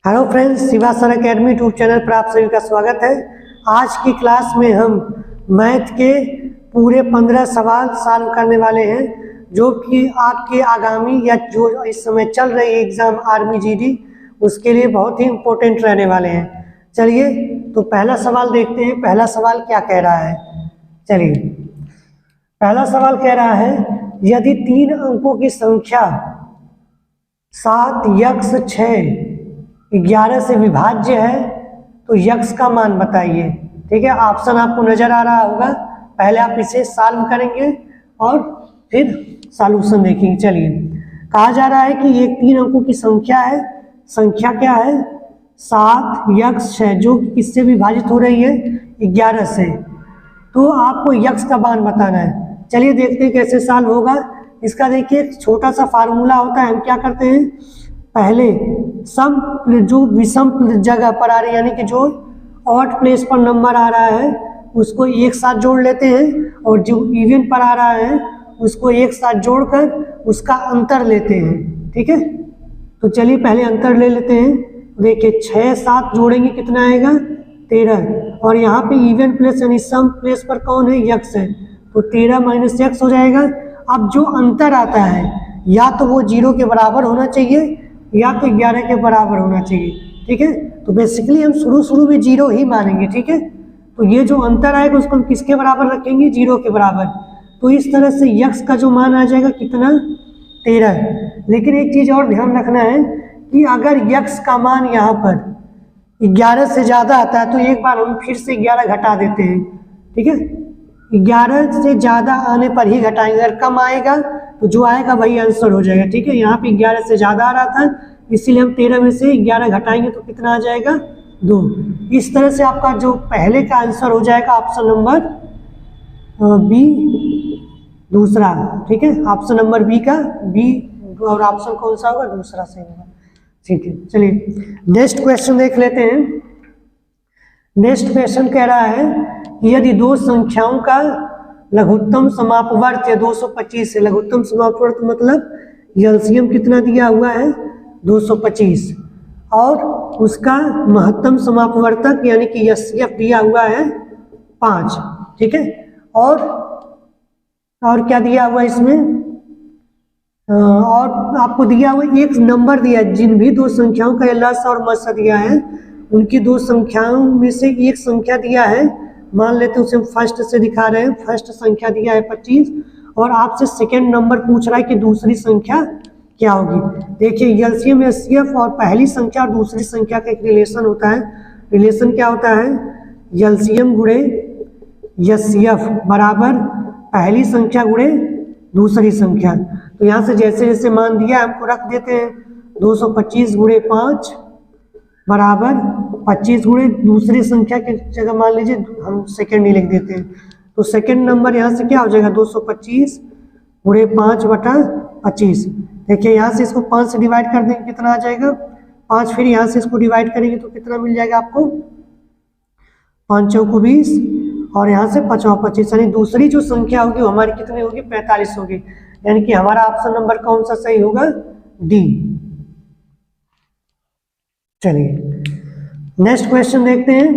Hello friends, Shiva sir academy YouTube channel पर आप सभी का स्वागत है। आज की क्लास में हम मैथ के पूरे 15 सवाल सॉल्व करने वाले हैं, जो कि आपके आगामी या जो इस समय चल रही एग्जाम आर्मी जीडी उसके लिए बहुत ही इम्पोर्टेंट रहने वाले हैं। चलिए तो पहला सवाल देखते हैं। पहला सवाल क्या कह रहा है, चलिए पहला सवाल कह रहा है, यदि 3 अंकों की संख्या 7 यक्स 6 11 से विभाज्य है तो यक्स का मान बताइए। ठीक है, ऑप्शन आपको नजर आ रहा होगा। पहले आप इसे सॉल्व करेंगे और फिर सॉल्यूशन देखेंगे। चलिए, कहा जा रहा है कि एक 3 अंकों की संख्या है। संख्या क्या है? 7 यक्स 6, जो किससे विभाजित हो रही है? 11 से। तो आपको यक्स का मान बताना है। चलिए देखते हैं कैसे सॉल्व होगा इसका। देखिए, एक छोटा सा फार्मूला होता है। हम क्या करते हैं, पहले सम जो विषम जगह पर आ रही है, यानी कि जो ऑड प्लेस पर नंबर आ रहा है उसको एक साथ जोड़ लेते हैं, और जो इवन पर आ रहा है उसको एक साथ जोड़कर उसका अंतर लेते हैं। ठीक है, तो चलिए पहले अंतर ले लेते हैं। देखिए 6 7 जोड़ेंगे कितना आएगा? 13। और यहाँ पे इवन प्लेस यानी सम प्लेस पर कौन है? यक्स है, तो 13 माइनस यक्स हो जाएगा। अब जो अंतर आता है या तो वो 0 के बराबर होना चाहिए या तो 11 के बराबर होना चाहिए। ठीक है, तो बेसिकली हम शुरू में 0 ही मानेंगे। ठीक है, तो ये जो अंतर आएगा उसको हम किसके बराबर रखेंगे? 0 के बराबर। तो इस तरह से यक्स का जो मान आ जाएगा कितना? 13। लेकिन एक चीज और ध्यान रखना है कि अगर यक्स का मान यहाँ पर 11 से ज्यादा आता है तो एक बार हम फिर से 11 घटा देते हैं। ठीक है, 11 से ज्यादा आने पर ही घटाएंगे। अगर कम आएगा तो जो आएगा वही आंसर हो जाएगा। ठीक है, यहाँ पे 11 से ज्यादा आ रहा था, इसीलिए हम 13 में से 11 घटाएंगे तो कितना आ जाएगा? 2। इस तरह से आपका जो पहले का आंसर हो जाएगा ऑप्शन नंबर बी, दूसरा। ठीक है, ऑप्शन नंबर बी का बी, और ऑप्शन कौन सा होगा? दूसरा सही होगा। ठीक है, चलिए नेक्स्ट क्वेश्चन देख लेते हैं। नेक्स्ट क्वेश्चन कह रहा है कि यदि 2 संख्याओं का लघुत्तम समापवर्त है 225 है। लघुत्तम समापवर्त मतलब एलसीएम कितना दिया हुआ है? 225, और उसका महत्तम समापवर्तक यानी कि एचसीएफ दिया हुआ है 5। ठीक है, और क्या दिया हुआ इसमें? और आपको दिया हुआ एक नंबर दिया है। जिन भी 2 संख्याओं का लस और मस दिया है उनकी 2 संख्याओं में से एक संख्या दिया है। मान लेते हैं उसे हम फर्स्ट से दिखा रहे हैं। फर्स्ट संख्या दिया है 25, और आपसे सेकंड नंबर पूछ रहा है कि दूसरी संख्या क्या होगी। देखिए एलसीएम एचसीएफ और पहली संख्या और दूसरी संख्या का एक रिलेशन होता है। रिलेशन क्या होता है? एलसीएम गुणे एचसीएफ बराबर पहली संख्या गुणे दूसरी संख्या। तो यहाँ से जैसे जैसे मान दिया हमको रख देते हैं। 225 गुणे 5 बराबर 25 गुणे दूसरी संख्या की जगह मान लीजिए हम सेकंड ही लिख देते हैं। तो सेकंड नंबर यहाँ से क्या हो जाएगा? 225 गुणे 5 बटा 25। देखिए यहाँ से इसको 5 से डिवाइड कर देंगे कितना आ जाएगा? 5। फिर यहाँ से इसको डिवाइड करेंगे तो कितना मिल जाएगा आपको? 5 चौको 20, और यहाँ से 5 25, यानी दूसरी जो संख्या होगी वो हमारी कितनी होगी? 45 होगी। यानी कि हमारा ऑप्शन नंबर कौन सा सही होगा? डी। चलिए नेक्स्ट क्वेश्चन देखते हैं।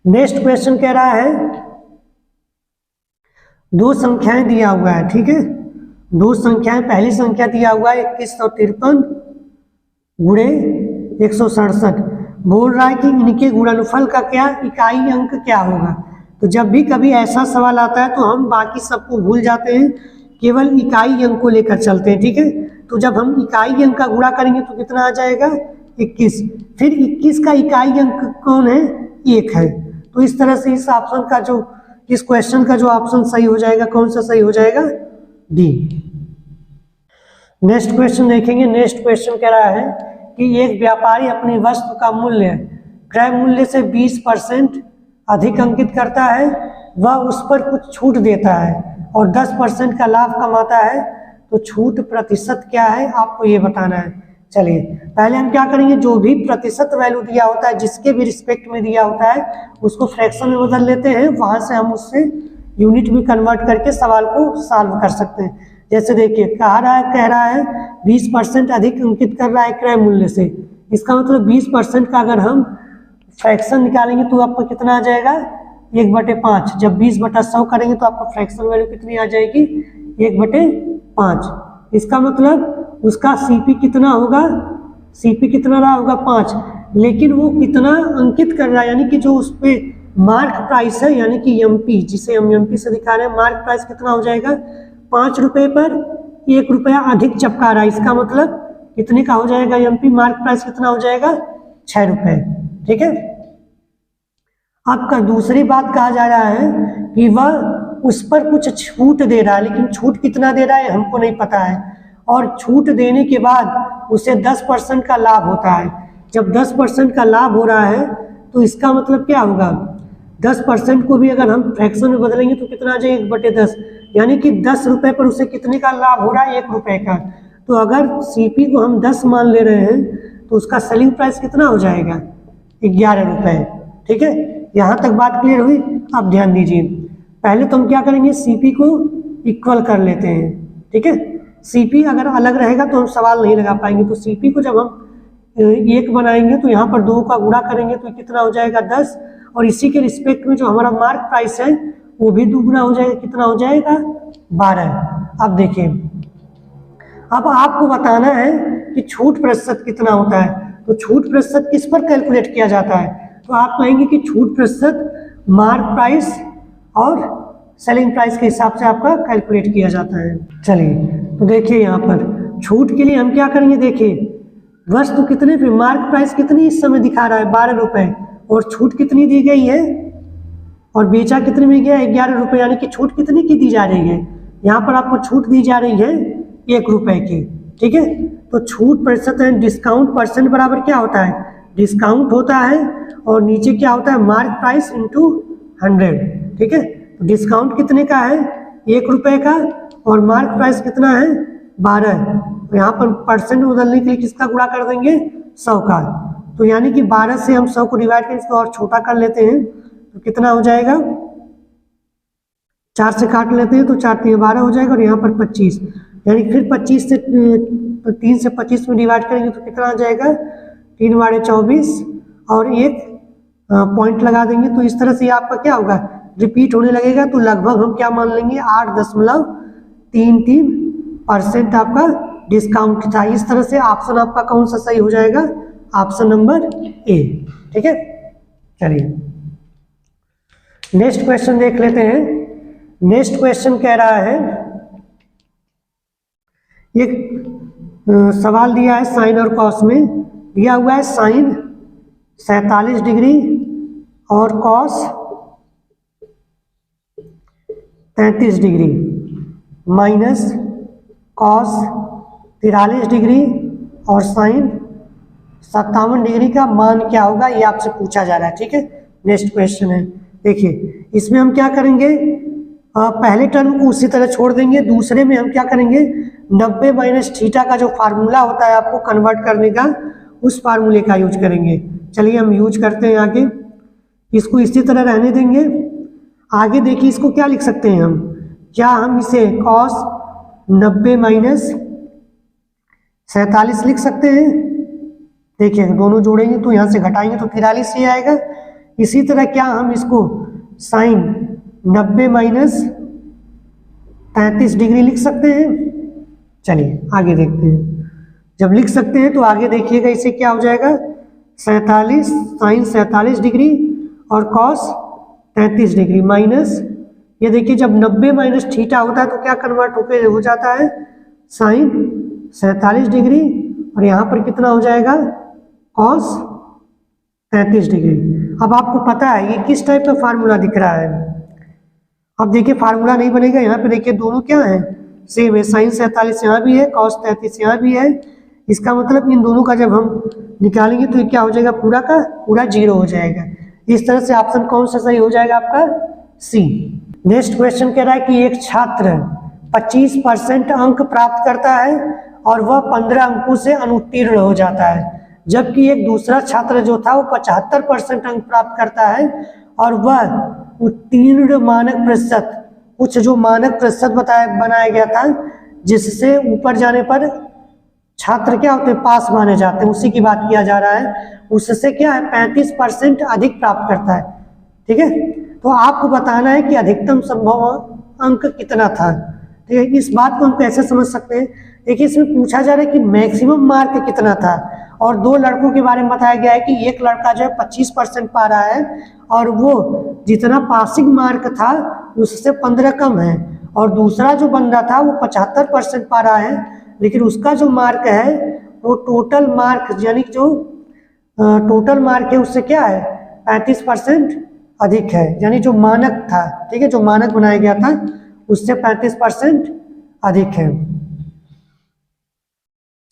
नेक्स्ट क्वेश्चन कह रहा है 2 संख्याएं दिया हुआ है। ठीक है, 2 संख्याएं। पहली संख्या दिया हुआ है 2153 गुणे 167। बोल रहा है कि इनके गुणनफल का क्या इकाई अंक क्या होगा। तो जब भी कभी ऐसा सवाल आता है तो हम बाकी सबको भूल जाते हैं, केवल इकाई अंक को लेकर चलते हैं। ठीक है, तो जब हम इकाई अंक का गुणा करेंगे तो कितना आ जाएगा? 21। फिर 21 का इकाई अंक कौन है? 1 है। तो इस तरह से इस ऑप्शन का जो, इस क्वेश्चन का जो ऑप्शन सही हो जाएगा, कौन सा सही हो जाएगा? डी। नेक्स्ट क्वेश्चन देखेंगे। नेक्स्ट क्वेश्चन कह रहा है कि एक व्यापारी अपनी वस्तु का मूल्य क्रय मूल्य से 20% अधिक अंकित करता है, वह उस पर कुछ छूट देता है और 10% का लाभ कमाता है, तो छूट प्रतिशत क्या है आपको ये बताना है। चलिए पहले हम क्या करेंगे, जो भी प्रतिशत वैल्यू दिया होता है, जिसके भी रिस्पेक्ट में दिया होता है, उसको फ्रैक्शन में बदल लेते हैं। वहां से हम उससे यूनिट में कन्वर्ट करके सवाल को सॉल्व कर सकते हैं। जैसे देखिए कह रहा है 20% अधिक अंकित कर रहा है क्रय मूल्य से, इसका मतलब 20% का अगर हम फ्रैक्शन निकालेंगे तो आपको कितना आ जाएगा 1/5। जब 20/100 करेंगे तो आपको फ्रैक्शन वैल्यू कितनी आ जाएगी 1/5। इसका मतलब उसका सीपी कितना होगा, सीपी कितना रहा होगा 5, लेकिन वो कितना अंकित कर रहा है, यानी कि जो उस पर मार्क प्राइस है यानी कि एमपी, जिसे हम एमपी से दिखा रहे हैं, मार्क प्राइस कितना हो जाएगा 5 रुपये पर 1 रुपया अधिक चपका रहा है। इसका मतलब कितने का हो जाएगा एमपी, मार्क प्राइस कितना हो जाएगा 6 रुपये। ठीक है। आपका दूसरी बात कहा जा रहा है कि वह उस पर कुछ छूट दे रहा है, लेकिन छूट कितना दे रहा है हमको नहीं पता है, और छूट देने के बाद उसे 10% का लाभ होता है। जब 10% का लाभ हो रहा है तो इसका मतलब क्या होगा, 10% को भी अगर हम फ्रैक्शन में बदलेंगे तो कितना आ जाएगा 1/10, यानी कि 10 रुपये पर उसे कितने का लाभ हो रहा है 1 रुपये का। तो अगर सीपी को हम 10 मान ले रहे हैं तो उसका सेलिंग प्राइस कितना हो जाएगा 11 रुपये। ठीक है, यहाँ तक बात क्लियर हुई। अब ध्यान दीजिए, पहले तो हम क्या करेंगे सीपी को इक्वल कर लेते हैं। ठीक है, सीपी अगर अलग रहेगा तो हम सवाल नहीं लगा पाएंगे। तो सीपी को जब हम 1 बनाएंगे तो यहाँ पर 2 का गुणा करेंगे तो कितना हो जाएगा 10, और इसी के रिस्पेक्ट में जो हमारा मार्क प्राइस है वो भी दुगुना हो जाएगा, कितना हो जाएगा 12। अब देखिए, अब आपको बताना है कि छूट प्रतिशत कितना होता है। तो छूट प्रतिशत किस पर कैलकुलेट किया जाता है, तो आप कहेंगे कि छूट प्रतिशत मार्क प्राइस और सेलिंग प्राइस के हिसाब से आपका कैलकुलेट किया जाता है। चलिए, तो देखिए यहाँ पर छूट के लिए हम क्या करेंगे, देखिए वस्तु कितने पे, मार्क प्राइस कितनी इस समय दिखा रहा है 12 रुपये, और छूट कितनी दी गई है, और बेचा कितने में गया 11 रुपये, यानी कि छूट कितनी की दी जा रही है, यहाँ पर आपको छूट दी जा रही है 1 रुपये की। ठीक है, तो छूट प्रतिशत है, डिस्काउंट परसेंट बराबर क्या होता है, डिस्काउंट होता है, और नीचे क्या होता है मार्क प्राइस इंटू 100। ठीक है, तो डिस्काउंट कितने का है 1 रुपये का, और मार्क प्राइस कितना है 12। तो यहाँ पर परसेंट बदलने के लिए किसका गुणा कर देंगे 100 का। तो यानी कि 12 से हम 100 को डिवाइड करके इसको और छोटा कर लेते हैं तो कितना हो जाएगा, 4 से काट लेते हैं तो 4 3 12 हो जाएगा, और यहाँ पर 25, यानी फिर 25 से 3 से 25 में डिवाइड करेंगे तो कितना आ जाएगा 3 बारे 24, और एक पॉइंट लगा देंगे। तो इस तरह से आपका क्या होगा रिपीट होने लगेगा। तो लगभग हम क्या मान लेंगे 8.33% आपका डिस्काउंट था। इस तरह से ऑप्शन आपका कौन सा सही हो जाएगा, ऑप्शन नंबर ए। ठीक है, चलिए नेक्स्ट क्वेश्चन देख लेते हैं। नेक्स्ट क्वेश्चन कह रहा है, एक सवाल दिया है साइन और कॉस में, दिया हुआ है साइन 47 डिग्री और cos 33 degree minus cos 43 degree और साइन 57 डिग्री का मान क्या होगा, ये आपसे पूछा जा रहा है। ठीक है, नेक्स्ट क्वेश्चन है। देखिए इसमें हम क्या करेंगे, पहले टर्म को उसी तरह छोड़ देंगे, दूसरे में हम क्या करेंगे 90 माइनस थीटा का जो फार्मूला होता है आपको कन्वर्ट करने का, उस फार्मूले का यूज करेंगे। चलिए हम यूज करते हैं आगे, इसको इसी तरह रहने देंगे। आगे देखिए इसको क्या लिख सकते हैं हम, क्या हम इसे कॉस 90 माइनस 47 लिख सकते हैं। देखिए दोनों जोड़ेंगे तो यहाँ से घटाएंगे तो 43 ही आएगा। इसी तरह क्या हम इसको साइन 90 माइनस 33 डिग्री लिख सकते हैं। चलिए आगे देखते हैं, जब लिख सकते हैं तो आगे देखिएगा इसे क्या हो जाएगा 47 साइन 47 डिग्री और कॉस 33 डिग्री माइनस, ये देखिए जब 90 माइनस थीटा होता है तो क्या कन्वर्ट होकर हो जाता है साइन 47 डिग्री, और यहाँ पर कितना हो जाएगा कॉस 33 डिग्री। अब आपको पता है ये किस टाइप का फार्मूला दिख रहा है। अब देखिए फार्मूला नहीं बनेगा, यहाँ पे देखिए दोनों क्या है सेम है, साइन 47 यहाँ भी है कॉस 33 यहाँ भी है। इसका मतलब इन दोनों का जब हम निकालेंगे तो ये क्या हो जाएगा पूरा का पूरा 0 हो जाएगा। इस तरह से ऑप्शन कौन सा सही हो जाएगा आपका सी। नेक्स्ट क्वेश्चन कह रहा है कि एक छात्र 25% अंक प्राप्त करता है और वह 15 अंकों से अनुत्तीर्ण हो जाता है, जबकि एक दूसरा छात्र जो था वो 75% अंक प्राप्त करता है और वह उत्तीर्ण मानक प्रतिशत, कुछ जो मानक प्रतिशत बनाया गया था जिससे ऊपर जाने पर छात्र क्या होते हैं, पास माने जाते हैं, उसी की बात किया जा रहा है। उससे क्या है, 35% अधिक प्राप्त करता है। ठीक है, तो आपको बताना है कि अधिकतम संभव अंक कितना था। ठीक है, इस बात को हम कैसे समझ सकते हैं, देखिए इसमें पूछा जा रहा है कि मैक्सिमम मार्क कितना था, और दो लड़कों के बारे में बताया गया है कि एक लड़का जो है 25% पा रहा है, और वो जितना पासिंग मार्क था उससे 15 कम है, और दूसरा जो बंदा था वो 75% पा रहा है, लेकिन उसका जो मार्क है वो टोटल मार्क यानी जो टोटल मार्क है उससे क्या है, 35% अधिक है, यानी जो मानक था, ठीक है, जो मानक बनाया गया था उससे 35% अधिक है।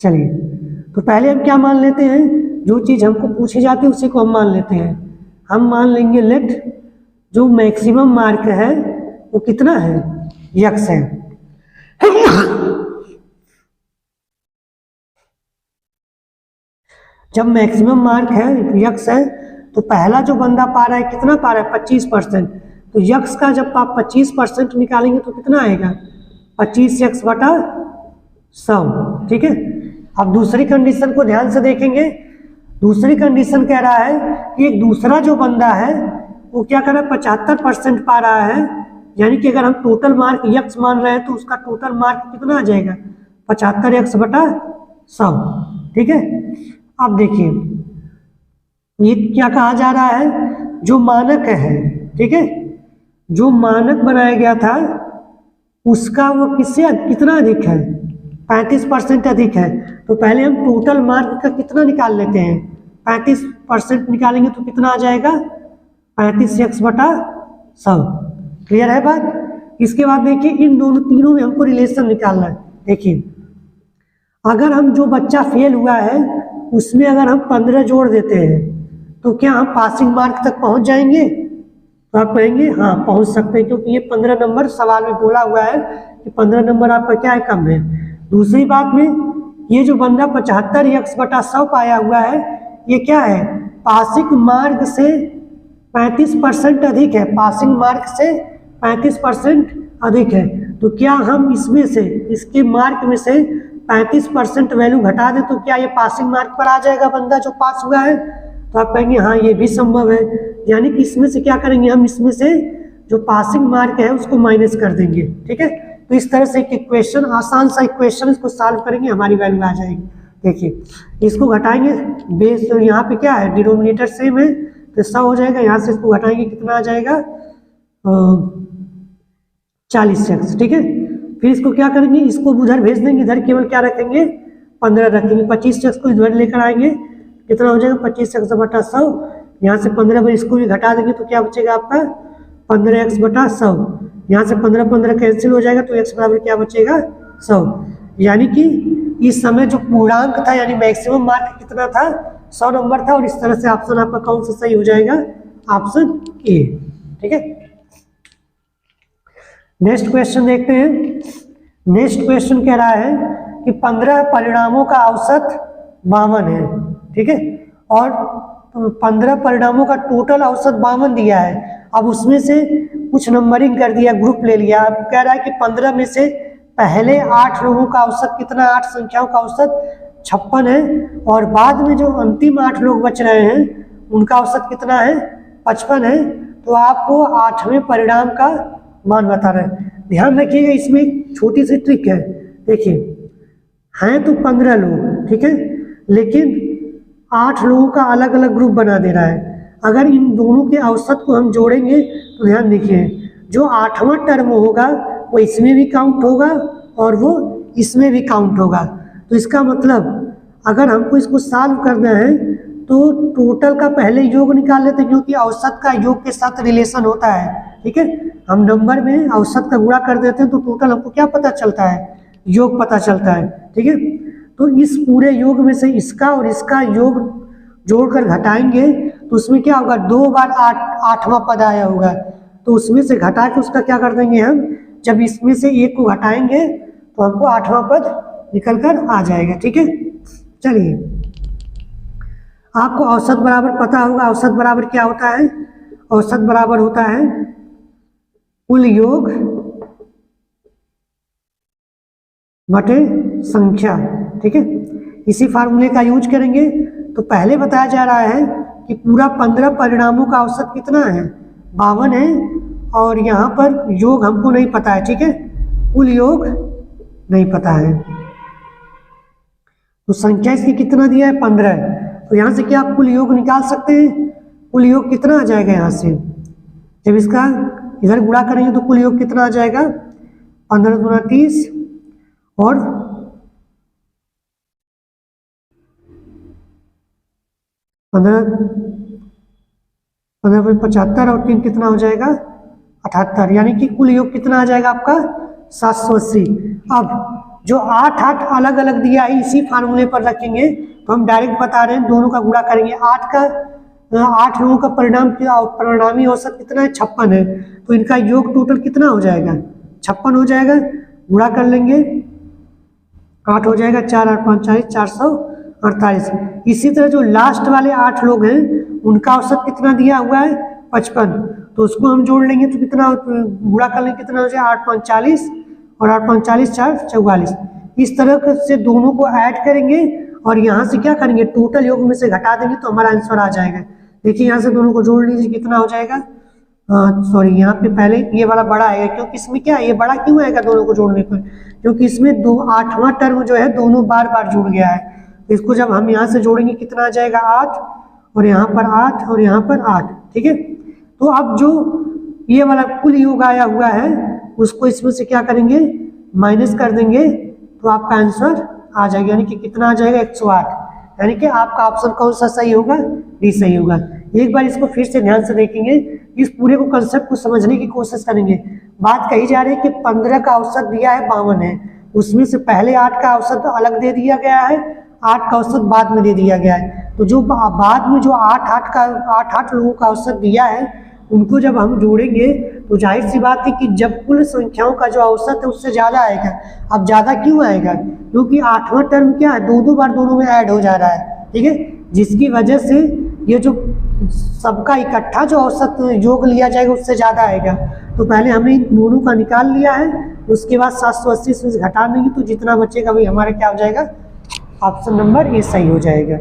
चलिए, तो पहले हम क्या मान लेते हैं, जो चीज हमको पूछी जाती है उसी को हम मान लेते हैं। हम मान लेंगे लेट जो मैक्सिमम मार्क है वो कितना है, यक्स है। जब मैक्सिमम मार्क है यक्स है, तो पहला जो बंदा पा रहा है कितना पा रहा है, 25%। तो यक्स का जब आप 25% निकालेंगे तो कितना आएगा, 25 बटा 100। ठीक है, अब दूसरी कंडीशन को ध्यान से देखेंगे। दूसरी कंडीशन कह रहा है कि एक दूसरा जो बंदा है वो क्या कर रहा है, 75% पा रहा है, यानी कि अगर हम टोटल मार्क यक्स मान रहे हैं तो उसका टोटल मार्क कितना आ जाएगा, 75x बटा 100। ठीक है, अब देखिए ये क्या कहा जा रहा है, जो मानक है, ठीक है, जो मानक बनाया गया था उसका वो किससे कितना अधिक है, 35% अधिक है। तो पहले हम टोटल मार्क का कितना निकाल लेते हैं, 35% निकालेंगे तो कितना आ जाएगा, 35x बटा 100। क्लियर है बात। इसके बाद देखिए इन दोनों तीनों में हमको रिलेशन निकालना है। देखिए अगर हम जो बच्चा फेल हुआ है उसमें अगर हम 15 जोड़ देते हैं तो क्या हम पासिंग मार्क तक पहुंच जाएंगे, तो आप कहेंगे हाँ पहुंच सकते हैं, क्योंकि ये 15 नंबर सवाल में बोला हुआ है कि 15 नंबर आपका क्या है, कम है। दूसरी बात में ये जो बंदा 75x बटा 100 पाया हुआ है ये क्या है, पासिंग मार्क से 35% अधिक है, पासिंग मार्क से 35% अधिक है। तो क्या हम इसमें से, इसके मार्क में से 35% वैल्यू घटा दें तो क्या ये पासिंग मार्क पर आ जाएगा बंदा जो पास हुआ है, तो आप कहेंगे हाँ ये भी संभव है। यानी कि इसमें से क्या करेंगे, हम इसमें से जो पासिंग मार्क है उसको माइनस कर देंगे। ठीक है, तो इस तरह से एक इक्वेशन, आसान सा इक्वेशन, इसको सॉल्व करेंगे हमारी वैल्यू आ जाएगी। देखिए इसको घटाएंगे, बेस तो यहाँ पे क्या है, डिनोमिनेटर सेम है तो 100 हो जाएगा, यहाँ से इसको घटाएंगे कितना आ जाएगा, 40x। ठीक है, फिर इसको क्या करेंगे, इसको उधर भेज देंगे, इधर केवल क्या रखेंगे, 15 रखेंगे, 25x को इधर लेकर आएंगे, कितना हो जाएगा 25x बटा 100, यहाँ से 15 पर इसको भी घटा देंगे तो क्या बचेगा आपका 15x बटा 100, यहाँ से 15 कैंसिल हो जाएगा तो x बराबर क्या बचेगा 100। यानी कि इस समय जो पूर्णांक था यानी मैक्सिमम मार्क कितना था, 100 नंबर था, और इस तरह से ऑप्शन आपका कौन सा सही हो जाएगा, ऑप्शन ए। ठीक है, नेक्स्ट क्वेश्चन देखते हैं। नेक्स्ट क्वेश्चन कह रहा है कि 15 परिणामों का औसत 52 है। ठीक है, और 15 परिणामों का टोटल औसत 52 दिया है। अब उसमें से कुछ नंबरिंग कर दिया, ग्रुप ले लिया। अब कह रहा है कि 15 में से पहले 8 लोगों का औसत कितना, 8 संख्याओं का औसत 56 है, और बाद में जो अंतिम 8 लोग बच रहे हैं उनका औसत कितना है, 55 है। तो आपको 8वें परिणाम का मान बता रहे हैं। ध्यान रखिएगा इसमें एक छोटी सी ट्रिक है। देखिए हैं तो 15 लोग, ठीक है, लेकिन 8 लोगों का अलग अलग ग्रुप बना दे रहा है। अगर इन दोनों के औसत को हम जोड़ेंगे तो ध्यान देखिए जो 8वां टर्म होगा वो इसमें भी काउंट होगा और वो इसमें भी काउंट होगा। तो इसका मतलब अगर हमको इसको सॉल्व करना है तो टोटल का पहले योग निकाल लेते हैं, क्योंकि औसत का योग के साथ रिलेशन होता है। ठीक है, हम नंबर में औसत का गुणा कर देते हैं तो टोटल हमको क्या पता चलता है, योग पता चलता है। ठीक है, तो इस पूरे योग में से इसका और इसका योग जोड़कर घटाएंगे तो उसमें क्या होगा, 2 बार 8वां पद आया होगा, तो उसमें से घटा के उसका क्या कर देंगे हम, जब इसमें से एक को घटाएंगे तो हमको 8वां पद निकल कर आ जाएगा। ठीक है, चलिए आपको औसत बराबर पता होगा। औसत बराबर क्या होता है, औसत बराबर होता है कुल योग बटे संख्या। ठीक है, इसी फार्मूले का यूज करेंगे। तो पहले बताया जा रहा है कि पूरा 15 परिणामों का औसत कितना है, 52 है, और यहाँ पर योग हमको नहीं पता है, ठीक है, कुल योग नहीं पता है। तो संख्या इसकी कितना दिया है, 15 है। तो यहाँ से क्या आप कुल योग निकाल सकते हैं? कुल योग कितना आ जाएगा यहाँ से, जब इसका इधर गुणा करेंगे तो कुल योग कितना आ जाएगा, 15 दूना 30 और 15 और 3 कितना हो जाएगा, 78, यानी कि कुल योग कितना आ जाएगा आपका 780। अब जो 8 8 अलग अलग दिया है इसी फार्मूले पर रखेंगे, तो हम डायरेक्ट बता रहे हैं दोनों का गुणा करेंगे। 8 लोगों का परिणामी औसत कितना है, 56 है। तो इनका योग टोटल कितना हो जाएगा, 56 हो जाएगा। गुणा कर लेंगे, 8 हो जाएगा, 4 8 5 40, 448। इसी तरह जो लास्ट वाले 8 लोग हैं उनका औसत कितना दिया हुआ है, 55। तो उसको हम जोड़ लेंगे तो कितना, गुणा कर लेंगे कितना हो जाएगा, 8 5 40 और 8 5 40 4 44। इस तरह से दोनों को ऐड करेंगे और यहाँ से क्या करेंगे, टोटल योग में से घटा देंगे तो हमारा आंसर आ जाएगा। देखिए यहाँ से दोनों को जोड़ लीजिए, कितना हो जाएगा, सॉरी यहाँ पे पहले ये वाला बड़ा आएगा, क्योंकि इसमें क्या है, ये बड़ा क्यों आएगा दोनों को जोड़ने पर, क्योंकि इसमें 8वां टर्म जो है दोनों बार बार जुड़ गया है। तो इसको जब हम यहाँ से जोड़ेंगे कितना आ जाएगा, 8 और यहाँ पर 8 और यहाँ पर 8, ठीक है। तो अब जो ये वाला कुल योग आया हुआ है उसको इसमें से क्या करेंगे, माइनस कर देंगे, तो आपका आंसर आ जाएगा, यानी कि कितना आ जाएगा, 108। यानी कि आपका ऑप्शन कौन सा सही होगा, डी सही होगा। एक बार इसको फिर से ध्यान से देखेंगे, इस पूरे को कंसेप्ट को समझने की कोशिश करेंगे। बात कही जा रही है कि 15 का औसत दिया है 52 है, उसमें से पहले 8 का औसत अलग दे दिया गया है, 8 का औसत बाद में दे दिया गया है। तो जो बाद में जो 8 लोगों का औसत दिया है उनको जब हम जोड़ेंगे तो जाहिर सी बात है कि जब कुल संख्याओं का जो औसत है उससे ज़्यादा आएगा। अब ज़्यादा क्यों आएगा, क्योंकि 8वां टर्म क्या है, दो बार दोनों में ऐड हो जा रहा है, ठीक है, जिसकी वजह से ये जो सबका इकट्ठा जो औसत योग लिया जाएगा उससे ज़्यादा आएगा। तो पहले हमने इन दोनों का निकाल लिया है, उसके बाद 780 से घटा देंगे तो जितना बचेगा वही हमारा क्या हो जाएगा, ऑप्शन नंबर ए सही हो जाएगा।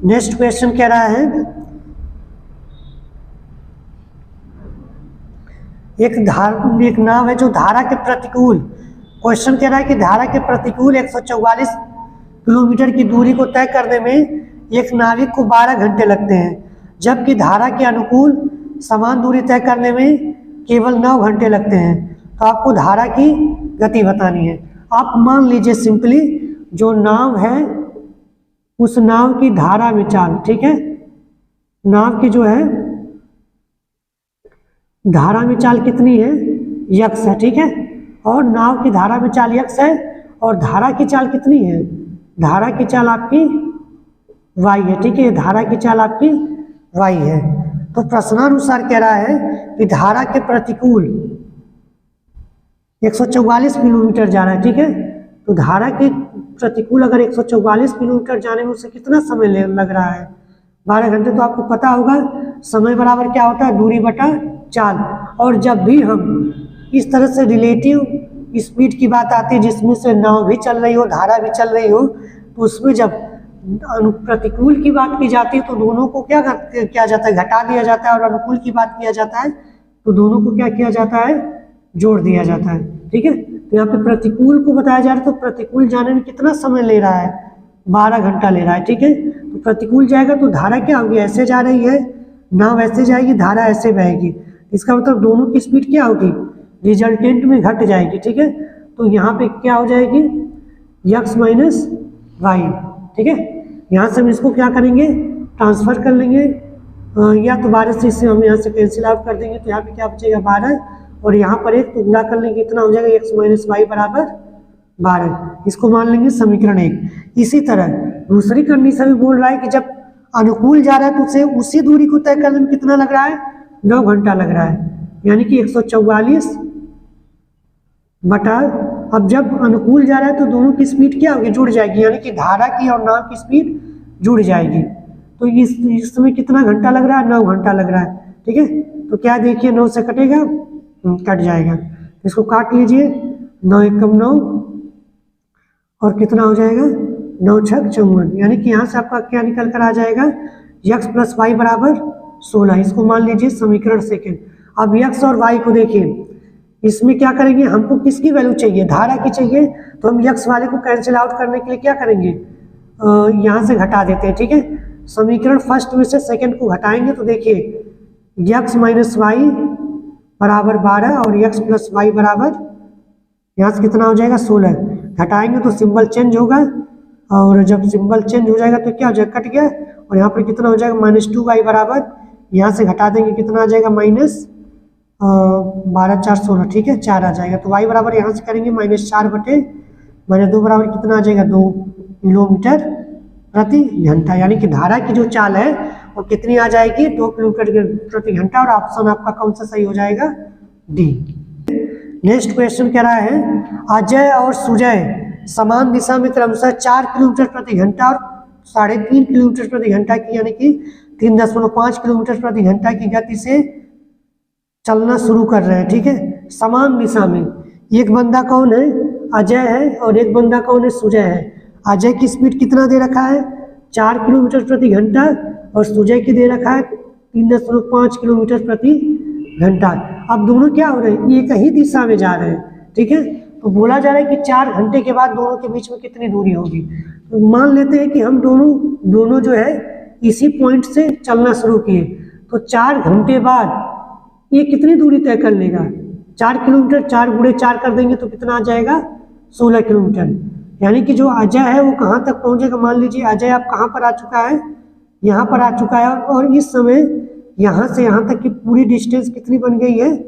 नेक्स्ट क्वेश्चन कह रहा है, एक नाव है जो धारा के प्रतिकूल, क्वेश्चन कह रहा है कि धारा के प्रतिकूल 144 किलोमीटर की दूरी को तय करने में एक नाविक को 12 घंटे लगते हैं, जबकि धारा के अनुकूल समान दूरी तय करने में केवल 9 घंटे लगते हैं। तो आपको धारा की गति बतानी है। आप मान लीजिए सिंपली जो नाव है उस नाव की धारा में चाल, ठीक है, नाव की जो है धारा में चाल कितनी है, यक्स है, ठीक है, और नाव की धारा में चाल यक्स है, और धारा की चाल कितनी है, धारा की चाल आपकी वाई है, ठीक है, धारा की चाल आपकी वाई है। तो प्रश्नानुसार कह रहा है कि धारा के प्रतिकूल 144 किलोमीटर जा रहा है, ठीक है। तो धारा के प्रतिकूल अगर 144 किलोमीटर जाने में उसे कितना समय लग रहा है, 12 घंटे। तो आपको पता होगा समय बराबर क्या होता है, दूरी बटा चाल। और जब भी हम इस तरह से रिलेटिव स्पीड की बात आती है जिसमें से नाव भी चल रही हो धारा भी चल रही हो, तो उसमें जब प्रतिकूल की बात की जाती है तो दोनों को क्या किया जाता है, घटा दिया जाता है, और अनुकूल की बात किया जाता है तो दोनों को क्या किया जाता है, जोड़ दिया जाता है, ठीक है। तो यहाँ पे प्रतिकूल को बताया जा रहा है, तो प्रतिकूल जाने में कितना समय ले रहा है, 12 घंटा ले रहा है, ठीक है। तो प्रतिकूल जाएगा तो धारा क्या होगी, ऐसे जा रही है, नाव ऐसे जाएगी, धारा ऐसे बहेगी, इसका मतलब दोनों की स्पीड क्या होगी, रिजल्टेंट में घट जाएगी, ठीक है। तो यहाँ पे क्या हो जाएगी, यक्स माइनस वाई, ठीक है। यहाँ से हम इसको क्या करेंगे, ट्रांसफर कर लेंगे, या तो 12 से इससे हम यहाँ से कैंसिल आउट कर देंगे, तो यहाँ पे क्या बचेगा 12, और यहाँ पर एक तो गुणा कर लेंगे, इतना हो जाएगा एक्स माइनस वाई बराबर 12। इसको मान लेंगे समीकरण 1। इसी तरह दूसरी कंडीशन में बोल रहा है कि जब अनुकूल जा रहा है तो उसे उसी दूरी को तय करने में कितना लग रहा है, 9 घंटा लग रहा है, यानी कि 144 बटा, अब जब अनुकूल जा रहा है तो दोनों की स्पीड क्या होगी, जुड़ जाएगी, यानी कि धारा की और नाव की स्पीड जुड़ जाएगी। तो इसमें कितना घंटा लग रहा है, 9 घंटा लग रहा है, ठीक है। तो क्या देखिए 9 से कटेगा, कट जाएगा, इसको काट लीजिए, 9 एकम 9 और कितना हो जाएगा 9 छक 54, यानी कि यहाँ से आपका क्या निकल कर आ जाएगा, x प्लस वाई बराबर 16। इसको मान लीजिए समीकरण सेकेंड। अब x और y को देखिए, इसमें क्या करेंगे, हमको किसकी वैल्यू चाहिए, धारा की चाहिए, तो हम x वाले को कैंसिल आउट करने के लिए क्या करेंगे, यहाँ से घटा देते हैं। ठीक है, समीकरण फर्स्ट में से सेकंड को घटाएंगे तो देखिए x माइनस वाई बराबर 12 और x प्लस वाई बराबर यहाँ से कितना हो जाएगा 16। घटाएंगे तो सिंबल चेंज होगा, और जब सिंबल चेंज हो जाएगा तो क्या हो जाएगा, कट गया, और यहाँ पर कितना हो जाएगा -2y बराबर, यहाँ से घटा देंगे कितना आ जाएगा -12 4 16। ठीक है, 4 आ जाएगा, तो y बराबर यहाँ से करेंगे -4 बटे -2 बराबर कितना आ जाएगा 2 किलोमीटर प्रति घंटा। यानी कि धारा की जो चाल है वो कितनी आ जाएगी, 2 किलोमीटर प्रति घंटा, और ऑप्शन आपका कौन सा सही हो जाएगा, डी। नेक्स्ट क्वेश्चन कह रहा है, अजय और सुजय समान दिशा में क्रमशः 4 किलोमीटर प्रति घंटा और 3.5 किलोमीटर प्रति घंटा की, यानी कि 3.5 किलोमीटर प्रति घंटा की गति से चलना शुरू कर रहे हैं। ठीक है, समान दिशा में। एक बंदा कौन है, अजय है, और एक बंदा कौन है, सुजय है। अजय की स्पीड कितना दे रखा है, 4 किलोमीटर प्रति घंटा, और सुजय की दे रखा है 3.5 किलोमीटर प्रति घंटा। अब दोनों क्या हो रहे हैं, एक ही दिशा में जा रहे हैं। ठीक है, तो बोला जा रहा है कि 4 घंटे के बाद दोनों के बीच में कितनी दूरी होगी। तो मान लेते हैं कि हम दोनों जो है इसी पॉइंट से चलना शुरू किए, तो 4 घंटे बाद ये कितनी दूरी तय कर लेगा, 4 किलोमीटर, 4 गुणे 4 कर देंगे तो कितना आ जाएगा 16 किलोमीटर। यानी कि जो अजय है वो कहाँ तक पहुँचेगा, मान लीजिए अजय आप कहाँ पर आ चुका है, यहाँ पर आ चुका है, और इस समय यहाँ से यहाँ तक की पूरी डिस्टेंस कितनी बन गई है,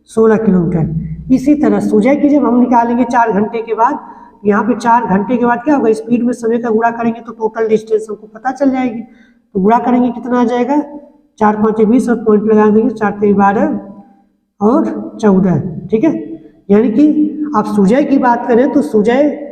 16 किलोमीटर। इसी तरह सुजय की जब हम निकालेंगे 4 घंटे के बाद, यहाँ पे 4 घंटे के बाद क्या होगा, स्पीड में समय का गुणा करेंगे तो टोटल डिस्टेंस हमको पता चल जाएगी। तो गुणा करेंगे कितना आ जाएगा, 4 5 20 और पॉइंट लगा देंगे, 4 3 12 और 14। ठीक है, यानी कि आप सुजय की बात करें तो सुजय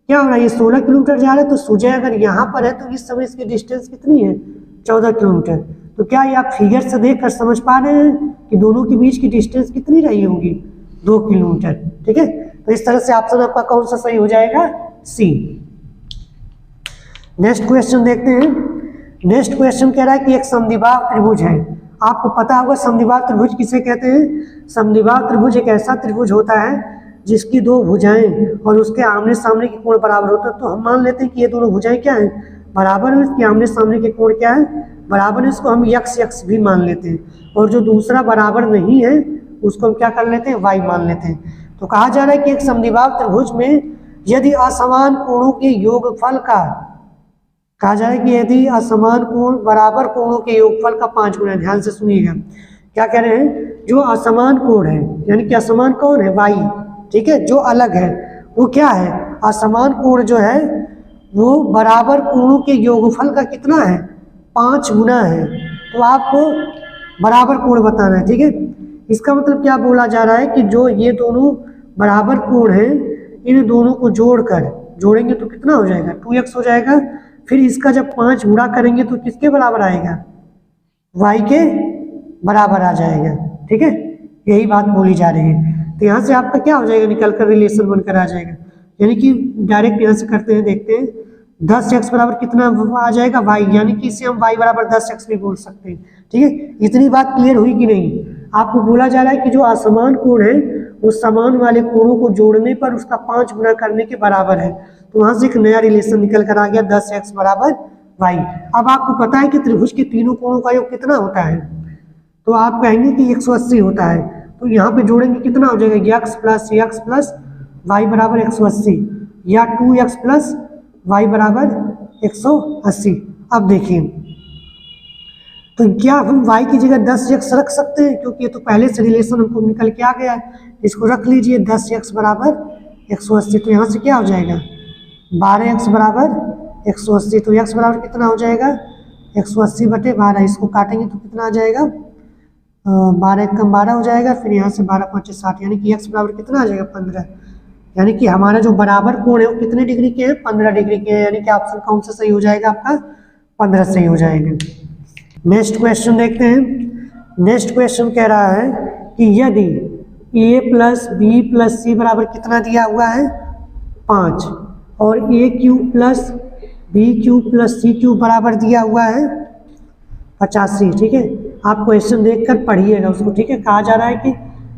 क्या हो रहा है, ये 16 किलोमीटर जा रहा है, तो सुजय अगर यहाँ पर है तो इस समय इसकी डिस्टेंस कितनी है, 14 किलोमीटर। तो क्या ये आप फिगर से देखकर समझ पा रहे हैं कि दोनों के बीच की डिस्टेंस कितनी रही होगी, 2 किलोमीटर। ठीक है, तो इस तरह से ऑप्शन आपका कौन सा सही हो जाएगा, सी। नेक्स्ट क्वेश्चन देखते हैं। नेक्स्ट क्वेश्चन कह रहा है कि एक समद्विबाहु त्रिभुज है। आपको पता होगा समद्विबाहु त्रिभुज किसे कहते हैं। समद्विबाहु त्रिभुज एक ऐसा त्रिभुज होता है जिसकी 2 भुजाएं और उसके आमने सामने के कोण बराबर होते हैं। तो हम मान लेते हैं कि ये दोनों भुजाएं क्या हैं, बराबर है, इसके आमने सामने के कोण क्या है, बराबर है। इसको हम x भी मान लेते हैं, और जो दूसरा बराबर नहीं है उसको हम क्या कर लेते हैं, y मान लेते हैं। तो कहा जा रहा है कि एक समद्विबाहु त्रिभुज में यदि असमान कोणों के योगफल का, कहा जा रहा है कि यदि असमान कोण बराबर कोणों के योगफल का 5 गुना, ध्यान से सुनिएगा क्या कह रहे हैं, जो असमान कोण है, यानी कि असमान कौन है, y। ठीक है, जो अलग है वो क्या है, असमान कोण जो है वो बराबर कोणों के योगफल का कितना है, 5 गुना है। तो आपको बराबर कोण बताना है। ठीक है, इसका मतलब क्या बोला जा रहा है कि जो ये दोनों बराबर कोण हैं, इन दोनों को जोड़ेंगे तो कितना हो जाएगा, 2x हो जाएगा। फिर इसका जब 5 गुणा करेंगे तो किसके बराबर आएगा, y के बराबर आ जाएगा। ठीक है, यही बात बोली जा रही है। तो यहाँ से आपका क्या हो जाएगा, निकल कर रिलेशन बनकर आ जाएगा। यानी कि डायरेक्ट यहाँ से करते हैं, देखते हैं 10x बराबर कितना आ जाएगा, y, यानी कि इसे हम y बराबर 10x भी बोल सकते हैं। ठीक है, इतनी बात क्लियर हुई कि नहीं। आपको बोला जा रहा है कि जो असमान कोण है वो समान वाले कोणों को जोड़ने पर उसका 5 गुना करने के बराबर है। तो वहां से एक नया रिलेशन निकल कर आ गया, 10x बराबर y। अब आपको पता है कि त्रिभुज के तीनों कोणों का योग कितना होता है, तो आप कहेंगे कि 180 होता है। तो यहाँ पे जोड़ेंगे कितना हो जाएगा, x प्लस y बराबर 180, या 2x प्लस y बराबर 180। अब देखिए, तो क्या हम y की जगह 10x रख सकते हैं, क्योंकि ये तो पहले से रिलेशन हमको निकल के आ गया है। इसको रख लीजिए, 10x बराबर 180। तो यहाँ से क्या हो जाएगा, 12x बराबर 180। तो x बराबर कितना हो जाएगा, 180 बटे 12। इसको काटेंगे तो कितना आ जाएगा, 12 कम 12 हो जाएगा। फिर यहाँ से 12 5 60, यानी कि x बराबर कितना आ जाएगा, 15। यानी कि हमारा जो बराबर कोण है वो कितने डिग्री के हैं, 15 डिग्री के हैं। यानी कि ऑप्शन कौन सा सही हो जाएगा, आपका 15 सही हो जाएगा। नेक्स्ट क्वेश्चन देखते हैं। नेक्स्ट क्वेश्चन कह रहा है कि यदि a plus B plus C बराबर कितना दिया हुआ है, 5, और a cube plus B cube plus C cube बराबर दिया हुआ है 85, ठीक है। आप क्वेश्चन देखकर पढ़िएगा उसको, ठीक है। कहा जा रहा है कि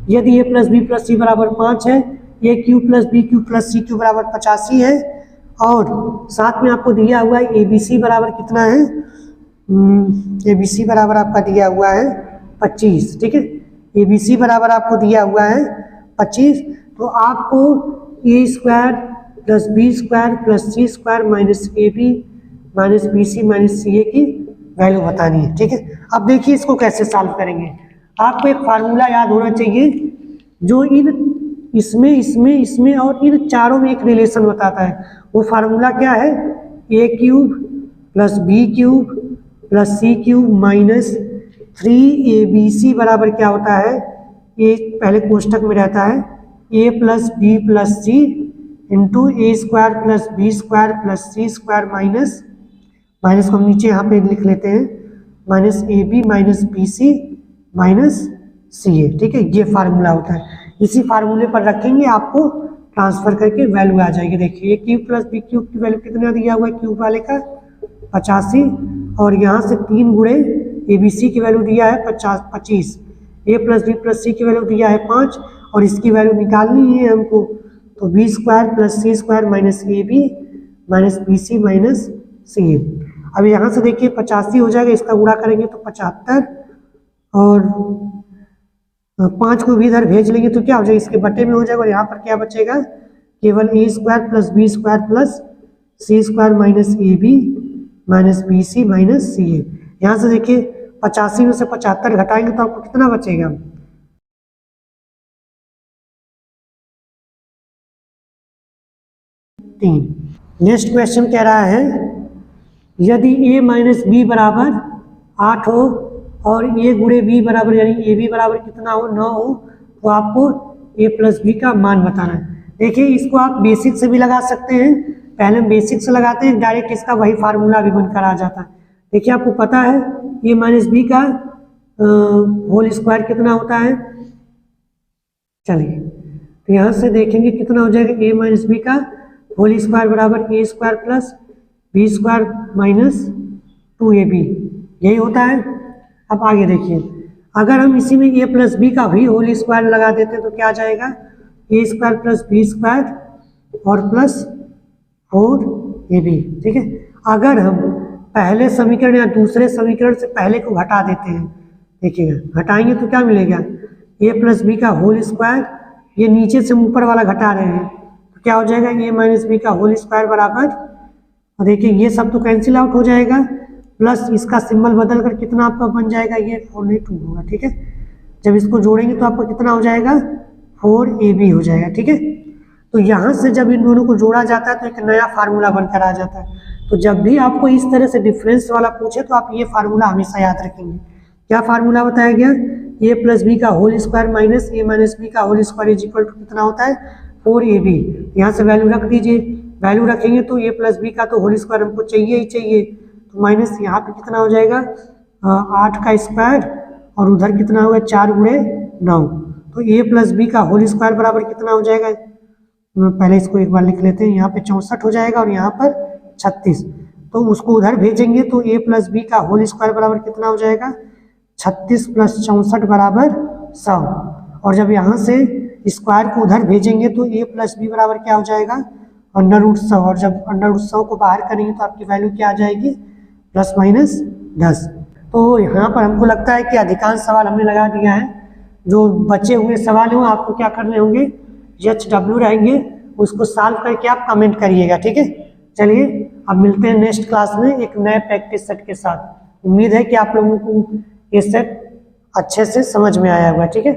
यदि A plus B plus C बराबर 5 है, A cube plus B cube plus C cube बराबर 85 है, और साथ में आपको दिया हुआ है ए बी सी बराबर कितना है, ए बी सी बराबर आपका दिया हुआ है 25, ठीक है। ए बी सी बराबर आपको दिया हुआ है 25, तो आपको A square plus B square plus C square minus A B minus B C minus C A की वैल्यू बतानी है, ठीक है। अब देखिए इसको कैसे सॉल्व करेंगे। आपको एक फार्मूला याद होना चाहिए जो इसमें और इन चारों में एक रिलेशन बताता है। वो फार्मूला क्या है, A cube plus B cube plus C cube minus 3abc बराबर क्या होता है, ये पहले कोष्टक में रहता है a plus B plus C into A square plus B square plus C square minus को हम नीचे यहाँ पे लिख लेते हैं minus A B minus B C minus C A, ठीक है। ये फार्मूला होता है। इसी फार्मूले पर रखेंगे, आपको ट्रांसफर करके वैल्यू आ जाएगी। देखिए ए क्यूब प्लस बी क्यूब की वैल्यू कितना दिया हुआ है क्यूब वाले का 85, और यहाँ से 3 गुणे ए बी सी की वैल्यू दिया है 25, ए प्लस बी प्लस सी की वैल्यू दिया है 5, और इसकी वैल्यू निकालनी है हमको, तो B square plus C square minus A B minus B C minus C A. अब यहाँ से देखिए 85 हो जाएगा, इसका गुणा करेंगे तो 75, और 5 को भी इधर भेज लेंगे तो क्या हो जाएगा, इसके बटे में हो जाएगा, और यहाँ पर क्या बचेगा, केवल A square plus B square plus C square minus A B minus B C minus C A. यहाँ से देखिए 85 में से 75 घटाएंगे तो आपको कितना बचेगा, 3। नेक्स्ट क्वेश्चन कह रहा है यदि a माइनस बी बराबर 8 हो और a गुणे बी बराबर यानी ए बी बराबर कितना हो 9 हो, तो आपको a प्लस बी का मान बताना है। देखिए इसको आप बेसिक से भी लगा सकते हैं, पहले हम बेसिक से लगाते हैं, डायरेक्ट इसका वही फार्मूला भी बनकर आ जाता है। देखिए आपको पता है a माइनस बी का होल स्क्वायर कितना होता है, चलिए तो यहाँ से देखेंगे कितना हो जाएगा, a माइनस बी का होल स्क्वायर बराबर A square plus B square minus 2ab, यही होता है। अब आगे देखिए, अगर हम इसी में a प्लस बी का भी होल स्क्वायर लगा देते हैं तो क्या आ जाएगा, ए स्क्वायर प्लस बी स्क्वायर और प्लस 4ab, ठीक है। अगर हम पहले समीकरण या दूसरे समीकरण से पहले को घटा देते हैं, देखिएगा घटाएंगे तो क्या मिलेगा, a प्लस बी का होल स्क्वायर, ये नीचे से ऊपर वाला घटा रहे हैं तो क्या हो जाएगा, a माइनस बी का होल स्क्वायर बराबर, और देखिए ये सब तो कैंसिल आउट हो जाएगा, प्लस इसका सिंबल बदल कर कितना आपका बन जाएगा, ये 4/2 होगा, ठीक है। जब इसको जोड़ेंगे तो आपको कितना हो जाएगा, 4ab हो जाएगा, ठीक है। तो यहाँ से जब इन दोनों को जोड़ा जाता है तो एक नया फार्मूला बनकर आ जाता है। तो जब भी आपको इस तरह से डिफरेंस वाला पूछे तो आप ये फार्मूला हमेशा याद रखेंगे। क्या फार्मूला बताया गया, ए प्लस बी का whole square minus A minus B का whole square is equal to कितना होता है, 4ab। यहाँ से वैल्यू रख दीजिए, वैल्यू रखेंगे तो ए प्लस बी का तो होल स्क्वायर हमको चाहिए ही चाहिए, तो माइनस यहाँ पे कितना हो जाएगा 8 का स्क्वायर, और उधर कितना होगा 4 गुणे 9, तो ए प्लस बी का होल स्क्वायर बराबर कितना हो जाएगा, पहले इसको एक बार लिख लेते हैं, यहाँ पे 64 हो जाएगा और यहाँ पर 36, तो उसको उधर भेजेंगे तो ए प्लस बी का होल स्क्वायर बराबर कितना हो जाएगा, 36 प्लस 64 बराबर 100, और जब यहाँ से स्क्वायर को उधर भेजेंगे तो ए प्लस बी बराबर क्या हो जाएगा, √100, और जब √100 को बाहर करेंगे तो आपकी वैल्यू क्या आ जाएगी, ±10। तो यहाँ पर हमको लगता है कि अधिकांश सवाल हमने लगा दिया है। जो बचे हुए सवाल हैं आपको क्या करने होंगे, HW रहेंगे, उसको सॉल्व करके आप कमेंट करिएगा, ठीक है। चलिए अब मिलते हैं नेक्स्ट क्लास में एक नए प्रैक्टिस सेट के साथ। उम्मीद है कि आप लोगों को ये सेट अच्छे से समझ में आया होगा, ठीक है।